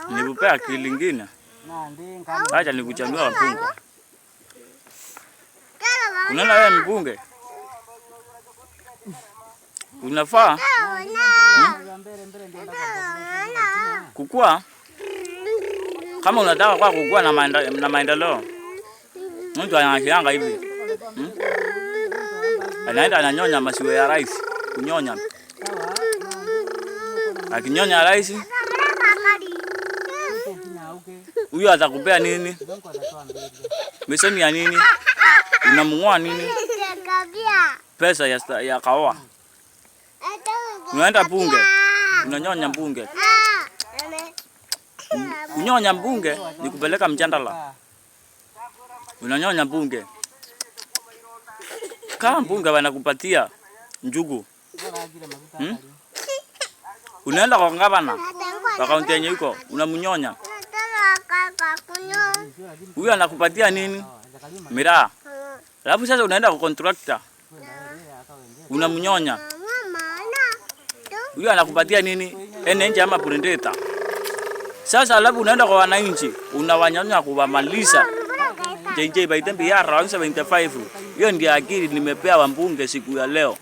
Nikupea akili nyingine. Acha nikuchanua wabunge. Unaona wewe mbunge? Unafaa kukua kama unataka kwa kukua na maendeleo. Mtu anashianga hivi. Anaenda ananyonya maziwa ya rais, kunyonya. Akinyonya rais, huyo atakupea nini? Mesoni ya nini? Unamngoa nini? Pesa ya kaoa. Unaenda bunge, unanyonya bunge. Kunyonya bunge ni kupeleka mjandala. Unanyonya bunge. Kama bunge wanakupatia njugu. Unaenda kwa gavana, kwa kaunti yenye uko, unamnyonya. Huyo anakupatia nini? Miraa. Alafu sasa unaenda kwa contractor. Unamnyonya. Huyo anakupatia nini? Nje ama purendeta. Sasa alafu unaenda kwa wananchi, unawanyonya kuwamaliza. JJ by the year 75. Hiyo ndio akili nimepewa mbunge siku ya leo.